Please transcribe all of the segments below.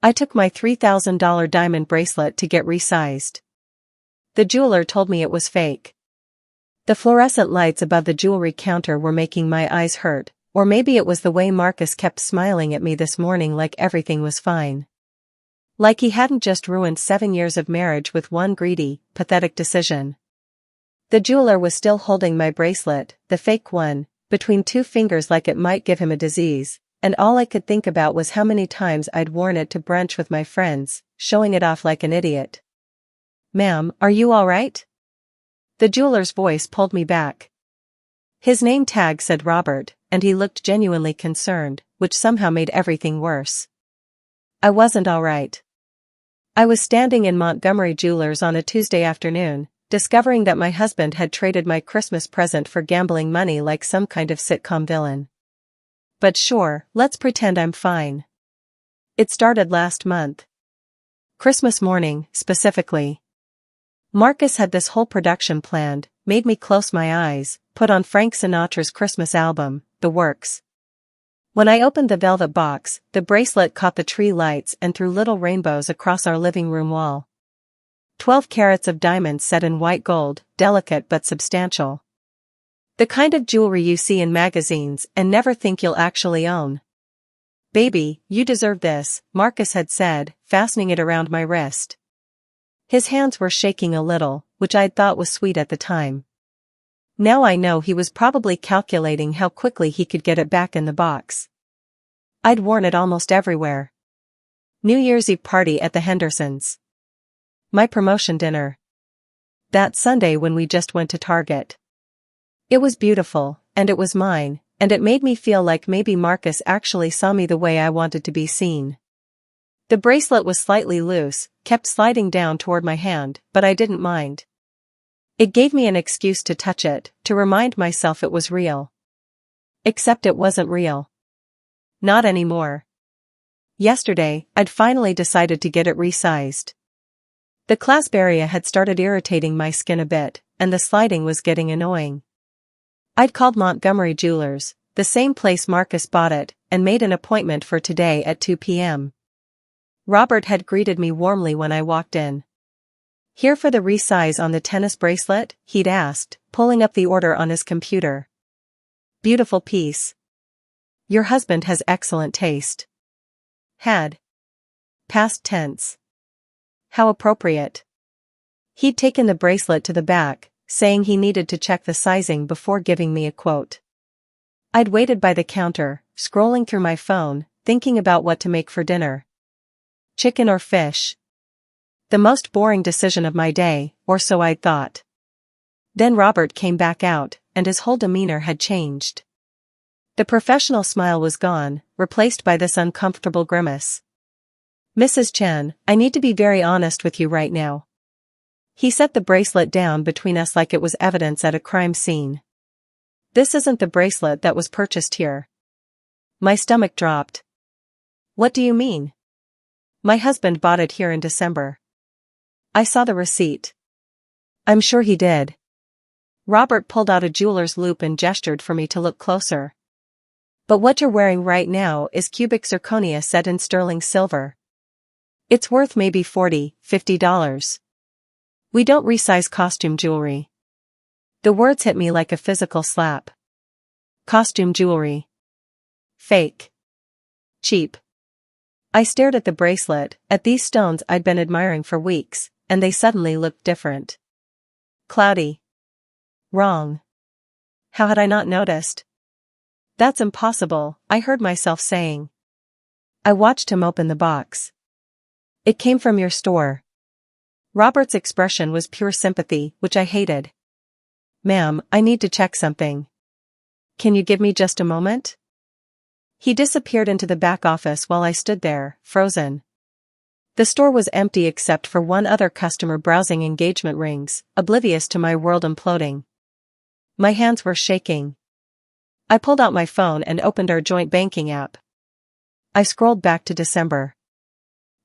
I took my $3,000 diamond bracelet to get resized. The jeweler told me it was fake. The fluorescent lights above the jewelry counter were making my eyes hurt, or maybe it was the way Marcus kept smiling at me this morning like everything was fine. Like he hadn't just ruined 7 years of marriage with one greedy, pathetic decision. The jeweler was still holding my bracelet, the fake one, between 2 fingers like it might give him a disease, and all I could think about was how many times I'd worn it to brunch with my friends, showing it off like an idiot. "Ma'am, are you all right?" The jeweler's voice pulled me back. His name tag said Robert, and he looked genuinely concerned, which somehow made everything worse. I wasn't all right. I was standing in Montgomery Jewelers on a Tuesday afternoon, discovering that my husband had traded my Christmas present for gambling money like some kind of sitcom villain. But sure, let's pretend I'm fine. It started last month. Christmas morning, specifically. Marcus had this whole production planned, made me close my eyes, put on Frank Sinatra's Christmas album, the works. When I opened the velvet box, the bracelet caught the tree lights and threw little rainbows across our living room wall. 12 carats of diamonds set in white gold, delicate but substantial. The kind of jewelry you see in magazines and never think you'll actually own. "Baby, you deserve this," Marcus had said, fastening it around my wrist. His hands were shaking a little, which I'd thought was sweet at the time. Now I know he was probably calculating how quickly he could get it back in the box. I'd worn it almost everywhere. New Year's Eve party at the Hendersons. My promotion dinner. That Sunday when we just went to Target. It was beautiful, and it was mine, and it made me feel like maybe Marcus actually saw me the way I wanted to be seen. The bracelet was slightly loose, kept sliding down toward my hand, but I didn't mind. It gave me an excuse to touch it, to remind myself it was real. Except it wasn't real. Not anymore. Yesterday, I'd finally decided to get it resized. The clasp area had started irritating my skin a bit, and the sliding was getting annoying. I'd called Montgomery Jewelers, the same place Marcus bought it, and made an appointment for today at 2 p.m. Robert had greeted me warmly when I walked in. "Here for the resize on the tennis bracelet?" he'd asked, pulling up the order on his computer. "Beautiful piece. Your husband has excellent taste." Had. Past tense. How appropriate. He'd taken the bracelet to the back, saying he needed to check the sizing before giving me a quote. I'd waited by the counter, scrolling through my phone, thinking about what to make for dinner. Chicken or fish? The most boring decision of my day, or so I'd thought. Then Robert came back out, and his whole demeanor had changed. The professional smile was gone, replaced by this uncomfortable grimace. "Mrs. Chen, I need to be very honest with you right now." He set the bracelet down between us like it was evidence at a crime scene. "This isn't the bracelet that was purchased here." My stomach dropped. "What do you mean?" "My husband bought it here in December." I saw the receipt. "I'm sure he did." Robert pulled out a jeweler's loupe and gestured for me to look closer. "But what you're wearing right now is cubic zirconia set in sterling silver. It's worth maybe $40–50. We don't resize costume jewelry." The words hit me like a physical slap. Costume jewelry. Fake. Cheap. I stared at the bracelet, at these stones I'd been admiring for weeks, and they suddenly looked different. Cloudy. Wrong. How had I not noticed? "That's impossible," I heard myself saying. I watched him open the box. "It came from your store." Robert's expression was pure sympathy, which I hated. "Ma'am, I need to check something. Can you give me just a moment?" He disappeared into the back office while I stood there, frozen. The store was empty except for one other customer browsing engagement rings, oblivious to my world imploding. My hands were shaking. I pulled out my phone and opened our joint banking app. I scrolled back to December.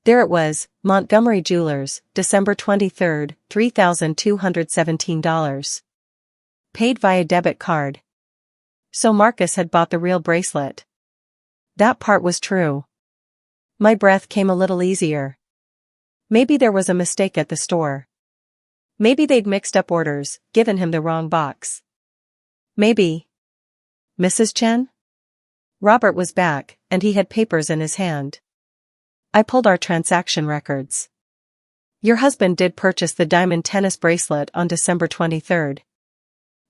There it was, Montgomery Jewelers, December 23rd, $3,217. Paid via debit card. So Marcus had bought the real bracelet. That part was true. My breath came a little easier. Maybe there was a mistake at the store. Maybe they'd mixed up orders, given him the wrong box. Maybe. Mrs. Chen? Robert was back, and he had papers in his hand. I pulled our transaction records. Your husband did purchase the diamond tennis bracelet on December 23rd.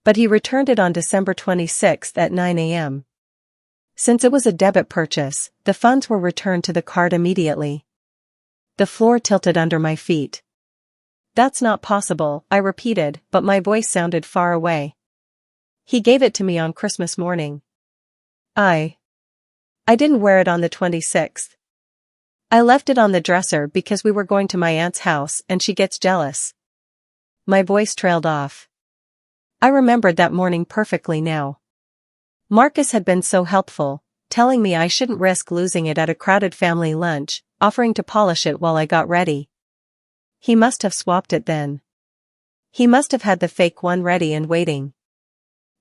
But he returned it on December 26th at 9 a.m. Since it was a debit purchase, the funds were returned to the card immediately. The floor tilted under my feet. That's not possible, I repeated, but my voice sounded far away. He gave it to me on Christmas morning. I didn't wear it on the 26th. I left it on the dresser because we were going to my aunt's house and she gets jealous. My voice trailed off. I remembered that morning perfectly now. Marcus had been so helpful, telling me I shouldn't risk losing it at a crowded family lunch, offering to polish it while I got ready. He must have swapped it then. He must have had the fake one ready and waiting.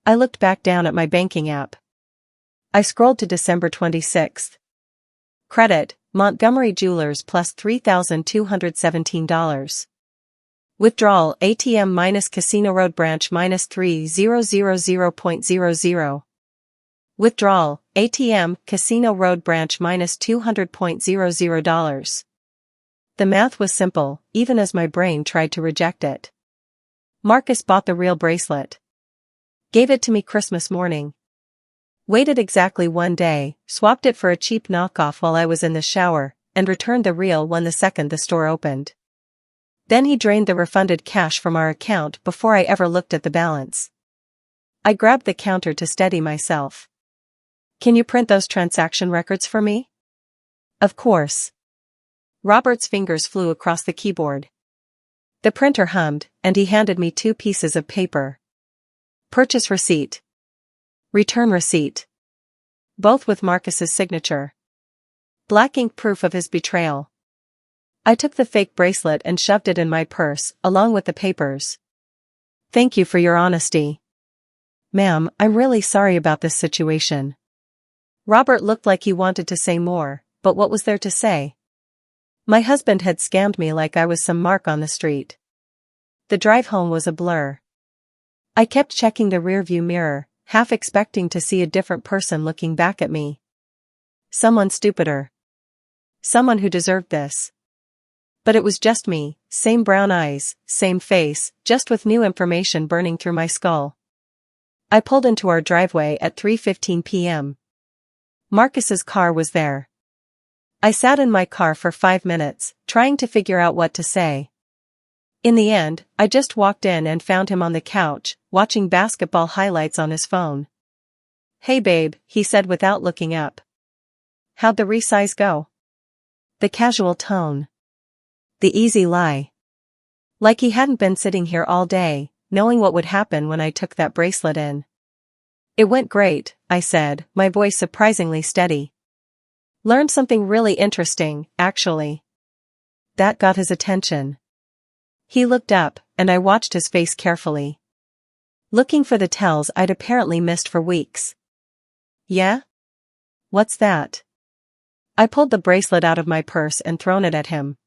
I looked back down at my banking app. I scrolled to December 26th. Credit, Montgomery Jewelers plus $3,217. Withdrawal, ATM minus Casino Road branch minus 3000.00. Withdrawal, ATM, Casino Road branch minus $200.00. The math was simple, even as my brain tried to reject it. Marcus bought the real bracelet. Gave it to me Christmas morning. Waited exactly one day, swapped it for a cheap knockoff while I was in the shower, and returned the real one the second the store opened. Then he drained the refunded cash from our account before I ever looked at the balance. I grabbed the counter to steady myself. Can you print those transaction records for me? Of course. Robert's fingers flew across the keyboard. The printer hummed, and he handed me 2 pieces of paper. Purchase receipt. Return receipt. Both with Marcus's signature. Black ink proof of his betrayal. I took the fake bracelet and shoved it in my purse, along with the papers. Thank you for your honesty. Ma'am, I'm really sorry about this situation. Robert looked like he wanted to say more, but what was there to say? My husband had scammed me like I was some mark on the street. The drive home was a blur. I kept checking the rearview mirror, half expecting to see a different person looking back at me. Someone stupider. Someone who deserved this. But it was just me, same brown eyes, same face, just with new information burning through my skull. I pulled into our driveway at 3:15 p.m. Marcus's car was there. I sat in my car for 5 minutes, trying to figure out what to say. In the end, I just walked in and found him on the couch, watching basketball highlights on his phone. Hey babe, he said without looking up. How'd the resize go? The casual tone. The easy lie. Like he hadn't been sitting here all day, knowing what would happen when I took that bracelet in. It went great, I said, my voice surprisingly steady. Learned something really interesting, actually. That got his attention. He looked up, and I watched his face carefully. Looking for the tells I'd apparently missed for weeks. Yeah? What's that? I pulled the bracelet out of my purse and thrown it at him.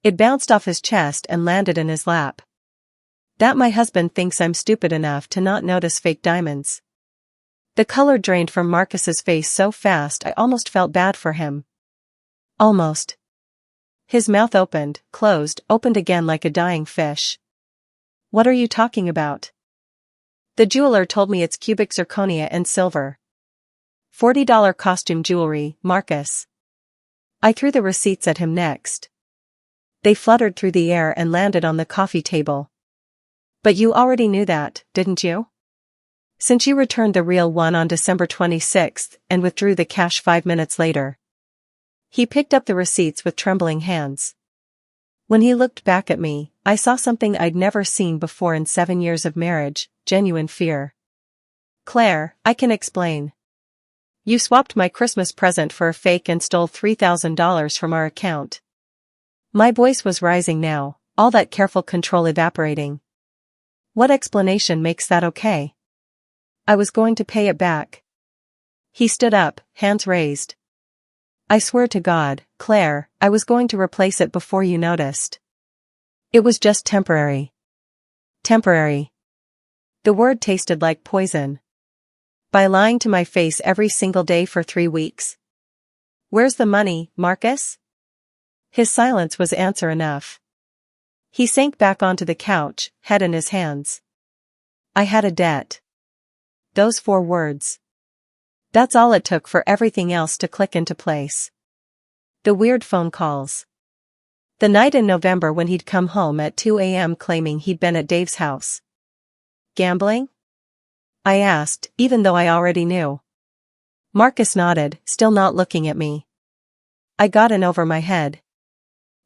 It bounced off his chest and landed in his lap. That my husband thinks I'm stupid enough to not notice fake diamonds. The color drained from Marcus's face so fast I almost felt bad for him. Almost. His mouth opened, closed, opened again like a dying fish. What are you talking about? The jeweler told me it's cubic zirconia and silver. $40 costume jewelry, Marcus. I threw the receipts at him next. They fluttered through the air and landed on the coffee table. But you already knew that, didn't you? Since you returned the real one on December 26th and withdrew the cash 5 minutes later. He picked up the receipts with trembling hands. When he looked back at me, I saw something I'd never seen before in 7 years of marriage, genuine fear. Claire, I can explain. You swapped my Christmas present for a fake and stole $3,000 from our account. My voice was rising now, all that careful control evaporating. What explanation makes that okay? I was going to pay it back. He stood up, hands raised. I swear to God, Claire, I was going to replace it before you noticed. It was just temporary. Temporary. The word tasted like poison. By lying to my face every single day for 3 weeks. Where's the money, Marcus? His silence was answer enough. He sank back onto the couch, head in his hands. I had a debt. Those 4 words. That's all it took for everything else to click into place. The weird phone calls. The night in November when he'd come home at 2 a.m. claiming he'd been at Dave's house. Gambling? I asked, even though I already knew. Marcus nodded, still not looking at me. I got in over my head.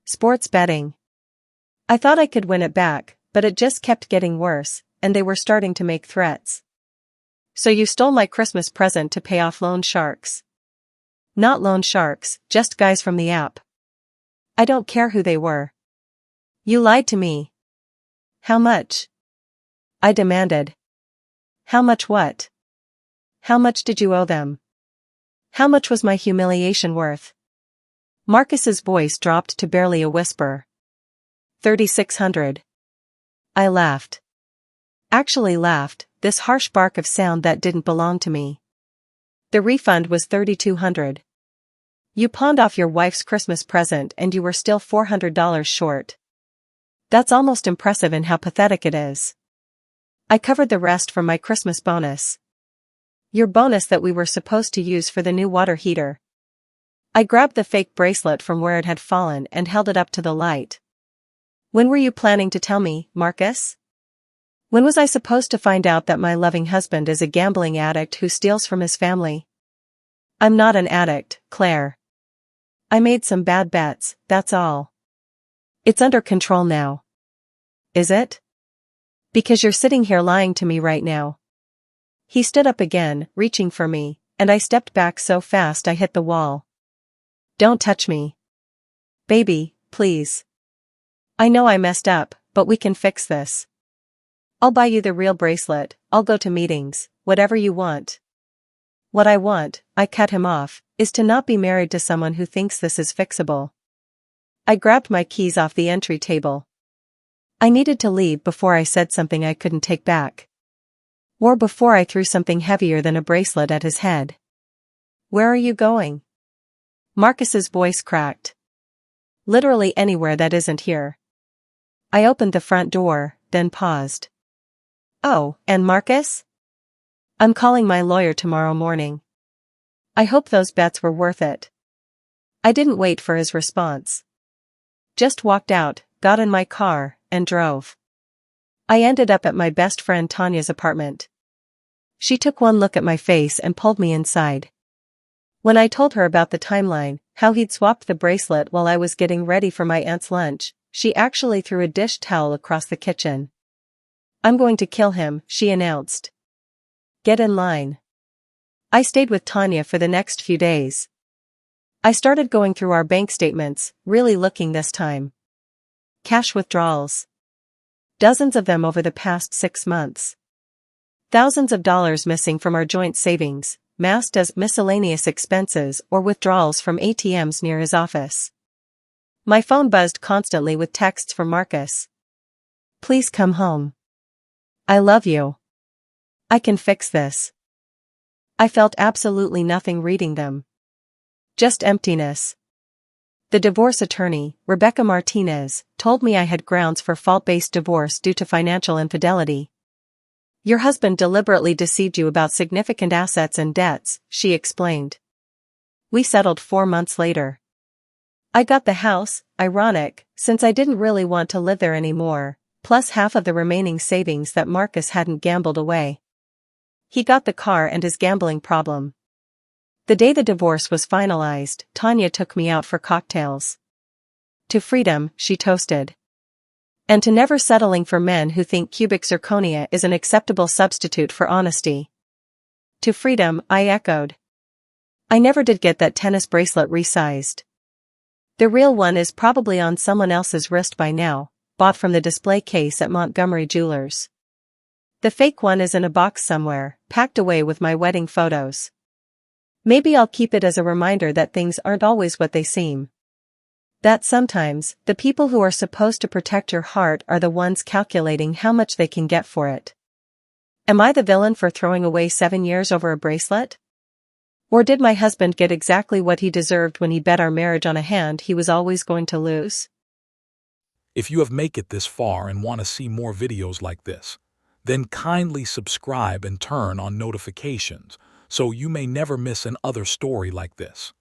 Sports betting. I thought I could win it back, but it just kept getting worse, and they were starting to make threats. So you stole my Christmas present to pay off loan sharks. Not loan sharks, just guys from the app. I don't care who they were. You lied to me. How much? I demanded. How much what? How much did you owe them? How much was my humiliation worth? Marcus's voice dropped to barely a whisper. 3,600. I laughed. Actually laughed, this harsh bark of sound that didn't belong to me. The refund was 3,200. You pawned off your wife's Christmas present and you were still $400 short. That's almost impressive in how pathetic it is. I covered the rest from my Christmas bonus. Your bonus that we were supposed to use for the new water heater. I grabbed the fake bracelet from where it had fallen and held it up to the light. When were you planning to tell me, Marcus? When was I supposed to find out that my loving husband is a gambling addict who steals from his family? I'm not an addict, Claire. I made some bad bets, that's all. It's under control now. Is it? Because you're sitting here lying to me right now. He stood up again, reaching for me, and I stepped back so fast I hit the wall. Don't touch me. Baby, please. I know I messed up, but we can fix this. I'll buy you the real bracelet, I'll go to meetings, whatever you want. What I want, I cut him off, is to not be married to someone who thinks this is fixable. I grabbed my keys off the entry table. I needed to leave before I said something I couldn't take back. Or before I threw something heavier than a bracelet at his head. Where are you going? Marcus's voice cracked. Literally anywhere that isn't here. I opened the front door, then paused. Oh, and Marcus? I'm calling my lawyer tomorrow morning. I hope those bets were worth it. I didn't wait for his response. Just walked out, got in my car, and drove. I ended up at my best friend Tanya's apartment. She took one look at my face and pulled me inside. When I told her about the timeline, how he'd swapped the bracelet while I was getting ready for my aunt's lunch, she actually threw a dish towel across the kitchen. I'm going to kill him, she announced. Get in line. I stayed with Tanya for the next few days. I started going through our bank statements, really looking this time. Cash withdrawals. Dozens of them over the past 6 months. Thousands of dollars missing from our joint savings, masked as miscellaneous expenses or withdrawals from ATMs near his office. My phone buzzed constantly with texts from Marcus. Please come home. I love you. I can fix this. I felt absolutely nothing reading them. Just emptiness. The divorce attorney, Rebecca Martinez, told me I had grounds for fault-based divorce due to financial infidelity. Your husband deliberately deceived you about significant assets and debts, she explained. We settled 4 months later. I got the house, ironic, since I didn't really want to live there anymore, plus half of the remaining savings that Marcus hadn't gambled away. He got the car and his gambling problem. The day the divorce was finalized, Tanya took me out for cocktails. To freedom, she toasted. And to never settling for men who think cubic zirconia is an acceptable substitute for honesty. To freedom, I echoed. I never did get that tennis bracelet resized. The real one is probably on someone else's wrist by now, bought from the display case at Montgomery Jewelers. The fake one is in a box somewhere, packed away with my wedding photos. Maybe I'll keep it as a reminder that things aren't always what they seem. That sometimes, the people who are supposed to protect your heart are the ones calculating how much they can get for it. Am I the villain for throwing away 7 years over a bracelet? Or did my husband get exactly what he deserved when he bet our marriage on a hand he was always going to lose? If you have made it this far and want to see more videos like this, then kindly subscribe and turn on notifications so you may never miss another story like this.